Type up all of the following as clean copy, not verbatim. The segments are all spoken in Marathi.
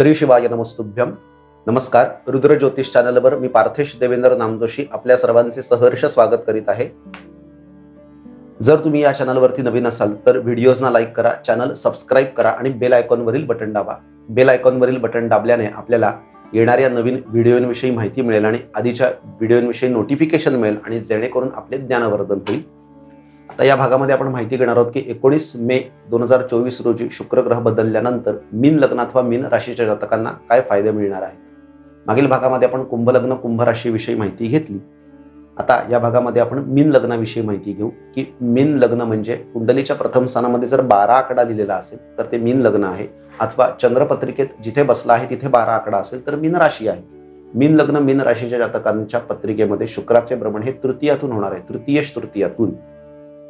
श्री शिवाय नमस्तुभ्यम. नमस्कार. रुद्र ज्योतिष चॅनलवर मी पार्थेश देवेंद्र नामजोशी आपल्या सर्वांचे सहर्ष स्वागत करीत आहे. जर तुम्ही या चॅनलवरती नवीन असाल तर व्हिडिओजना लाईक करा, चॅनल सबस्क्राईब करा आणि बेल आयकॉनवरील बटन दाबा. बेल आयकॉनवरील बटन दाबल्याने आपल्याला येणाऱ्या नवीन व्हिडिओंविषयी माहिती मिळेल आणि आधीच्या व्हिडिओंविषयी नोटिफिकेशन मिळेल आणि जेणेकरून आपले ज्ञानवर्धन होईल. आता या भागामध्ये आपण माहिती घेणार आहोत की 19 मे 2024 रोजी शुक्र ग्रह बदलल्यानंतर मीन लग्न अथवा मीन राशीच्या जातकांना काय फायदे मिळणार आहे. मागील भागामध्ये आपण कुंभ लग्न कुंभ राशीविषयी माहिती घेतली. आता या भागामध्ये आपण मीन लग्नाविषयी माहिती घेऊ की मीन लग्न म्हणजे कुंडलीच्या प्रथम स्थानामध्ये जर 12 आकडा दिलेला असेल तर ते मीन लग्न आहे, अथवा चंद्रपत्रिकेत जिथे बसला आहे तिथे 12 आकडा असेल तर मीन राशी आहे. मीन लग्न मीन राशीच्या जातकांच्या पत्रिकेमध्ये शुक्राचे भ्रमण हे तृतीयातून होणार आहे. तृतीयातून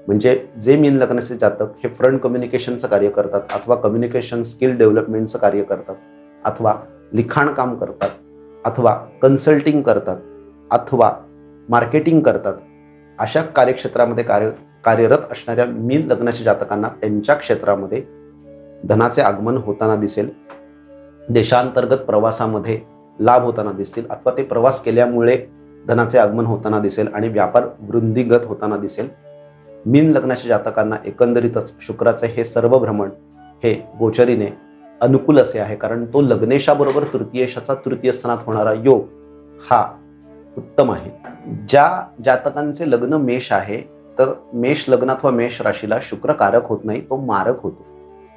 म्हणजे जे मीन लग्नाचे जातक हे फ्रंट कम्युनिकेशनचं कार्य करतात, अथवा कम्युनिकेशन स्किल डेव्हलपमेंटचं कार्य करतात, अथवा लिखाण काम करतात, अथवा कन्सल्टिंग करतात, अथवा मार्केटिंग करतात, अशा कार्यक्षेत्रामध्ये कार्यरत असणाऱ्या मीन लग्नाच्या जातकांना त्यांच्या क्षेत्रामध्ये धनाचे आगमन होताना दिसेल. देशांतर्गत प्रवासामध्ये लाभ होताना दिसतील, अथवा ते प्रवास केल्यामुळे धनाचे आगमन होताना दिसेल आणि व्यापार वृद्धिंगत होताना दिसेल. मीन लग्नाच्या जातकांना एकंदरीतच शुक्राचे हे सर्व भ्रमण हे गोचरीने अनुकूल असे आहे, कारण तो लग्नेशाबरोबर तृतीयेशाचा तृतीय स्थानात होणारा योग हा उत्तम आहे. ज्या जातकांचे लग्न मेष आहे तर मेष लग्न अथवा मेष राशीला शुक्र कारक होत नाही, तो मारक होतो.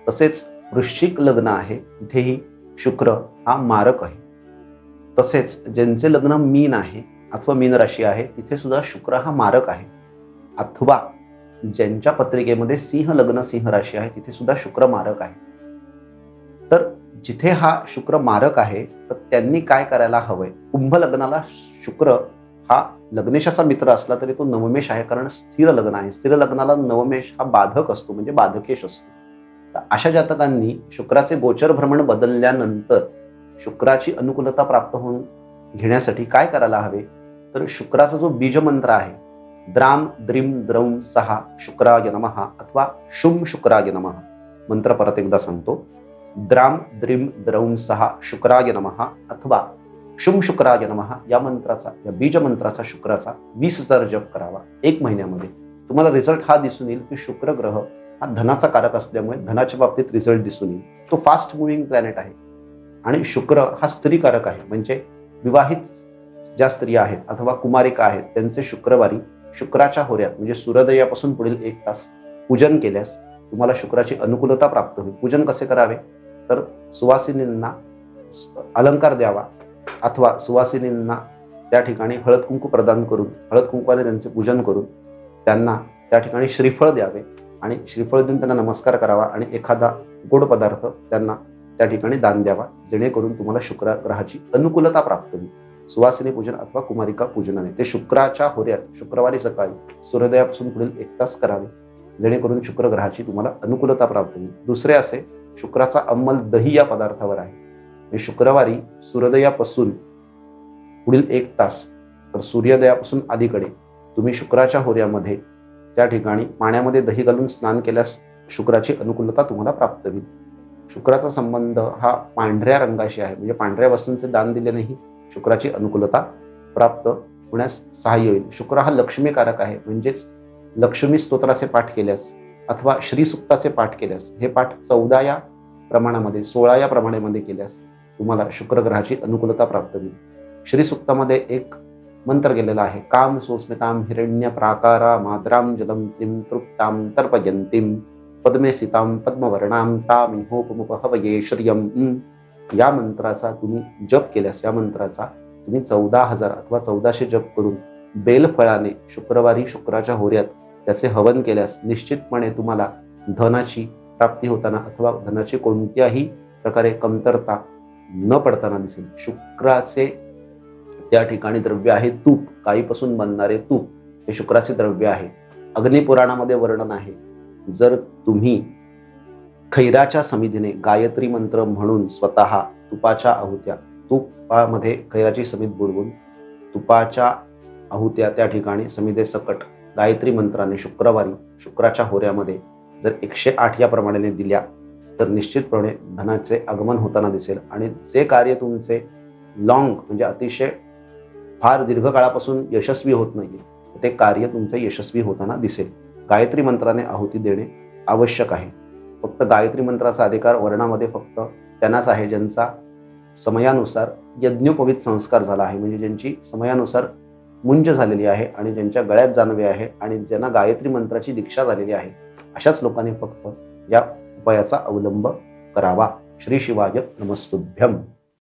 तसेच वृश्चिक लग्न आहे तिथेही शुक्र हा मारक आहे. तसेच ज्यांचे लग्न मीन आहे अथवा मीन राशी आहे तिथे सुद्धा शुक्र हा मारक आहे. अथवा ज्यांच्या पत्रिकेमध्ये सिंह लग्न सिंह राशी आहे तिथे सुद्धा शुक्र मारक आहे. तर जिथे हा शुक्र मारक आहे तर त्यांनी काय करायला हवंय. कुंभ लग्नाला शुक्र हा लग्नेशाचा मित्र असला तरी तो नवमेश आहे, कारण स्थिर लग्न आहे. स्थिर लग्नाला नवमेश हा बाधक असतो, म्हणजे बाधकेश असतो. तर अशा जातकांनी शुक्राचे गोचर भ्रमण बदलल्यानंतर शुक्राची अनुकूलता प्राप्त होऊन घेण्यासाठी काय करायला हवे. तर शुक्राचा जो बीज मंत्र आहे द्राम द्रीम द्रौम सहा शुक्राय नमः अथवा शुम शुक्राय नमः, मंत्र परत एकदा सांगतो. द्राम द्रीम द्रौम सहा शुक्राय नमः अथवा शुम शुक्राय नमः या मंत्राचा, या बीज मंत्राचा शुक्राचा 20,000 जप करावा 1 महिन्यामध्ये. तुम्हाला रिझल्ट हा दिसून येईल की शुक्र ग्रह हा धनाचा कारक असल्यामुळे धनाच्या बाबतीत रिझल्ट दिसून येईल. तो फास्ट मुव्हिंग प्लॅनेट आहे आणि शुक्र हा स्त्रीकारक आहे. म्हणजे विवाहित ज्या स्त्रिया आहेत अथवा कुमारिका आहेत त्यांचे शुक्रवारी शुक्राच्या होऱ्यात म्हणजे सूर्योदयापासून पुढील 1 तास पूजन केल्यास तुम्हाला शुक्राची अनुकूलता प्राप्त होईल. पूजन कसे करावे तर सुवासिनींना अलंकार द्यावा, अथवा सुवासिनींना त्या ठिकाणी हळद कुंकू प्रदान करून हळद कुंकवाने त्यांचे पूजन करून त्यांना त्या ठिकाणी श्रीफळ द्यावे आणि श्रीफळ देऊन त्यांना नमस्कार करावा आणि एखादा गोड पदार्थ त्यांना त्या ठिकाणी दान द्यावा, जेणेकरून तुम्हाला शुक्र ग्रहाची अनुकूलता प्राप्त होईल. सुवासिनी पूजन अथवा कुमारिका पूजनाने ते शुक्राच्या होऱ्यात शुक्रवारी सकाळी सूर्योदयापासून पुढील 1 तास करावे, जेणेकरून शुक्र ग्रहाची तुम्हाला अनुकूलता प्राप्त होईल. दुसरे असे शुक्राचा अंमल दही या पदार्थावर आहे. शुक्रवारी सूर्योदयापासून पुढील 1 तास तर सूर्योदयापासून अलीकडे तुम्ही शुक्राच्या होऱ्यामध्ये त्या ठिकाणी पाण्यामध्ये दही घालून स्नान केल्यास शुक्राची अनुकूलता तुम्हाला प्राप्त होईल. शुक्राचा संबंध हा पांढऱ्या रंगाशी आहे, म्हणजे पांढऱ्या वस्तूंचे दान दिल्यानेही शुक्राची अनुकूलता प्राप्त होण्यास सहाय्य होईल. शुक्र हा लक्ष्मीकारक आहे, म्हणजेच लक्ष्मी स्तोत्राचे पाठ केल्यास अथवा श्रीसुक्ताचे पाठ केल्यास, हे पाठ 14 या प्रमाणामध्ये 16 या प्रमाणामध्ये केल्यास तुम्हाला शुक्र ग्रहाची अनुकूलता प्राप्त होईल. श्रीसुक्तामध्ये एक मंत्र गेलेला आहे काम सोस्मिताम हिरण्य प्राकारा माद्राम जलम तिम तृप्ताम तर्पयंतीम पद्मेसिताम पद्मवर्णाम तामिहोपमुपहवये श्रियम. या मंत्राचा तुम्ही जप केल्यास, या मंत्राचा तुम्ही 14,000 अथवा 1400 जप करून बेलफळाने शुक्रवारी शुक्राच्या होऱ्यात त्याचे हवन केल्यास निश्चितपणे तुम्हाला धनाची प्राप्ती होताना अथवा धनाची कोणत्याही प्रकारे कमतरता न पडताना दिसेल. शुक्राचे त्या ठिकाणी द्रव्य आहे तूप, गायीपासून बनणारे तूप हे शुक्राचे द्रव्य आहे. अग्निपुराणामध्ये वर्णन आहे, जर तुम्ही खैराच्या समिधीने गायत्री मंत्र म्हणून स्वतः तुपाच्या आहुत्या, तुपामध्ये खैराची समिध बुडवून तुपाच्या आहुत्या त्या ठिकाणी समिधेसकट गायत्री मंत्राने शुक्रवारी शुक्राच्या होऱ्यामध्ये जर 108 या प्रमाणाने दिल्या तर निश्चितपणे धनाचे आगमन होताना दिसेल आणि जे कार्य तुमचे लॉंग म्हणजे अतिशय फार दीर्घकाळापासून यशस्वी होत नाहीये ते कार्य तुमचे यशस्वी होताना दिसेल. गायत्री मंत्राने आहुती देणे आवश्यक आहे. फक्त गायत्री मंत्राचा अधिकार वर्णामध्ये फक्त त्यांनाच आहे ज्यांचा समयानुसार यज्ञोपवीत संस्कार झाला आहे, म्हणजे ज्यांची समयानुसार मुंज झालेली आहे आणि ज्यांच्या गळ्यात जानवे आहे आणि ज्यांना गायत्री मंत्राची दीक्षा झालेली आहे, अशाच लोकांनी फक्त या उपायाचा अवलंब करावा. श्री शिवाय नमस्तुभ्यम.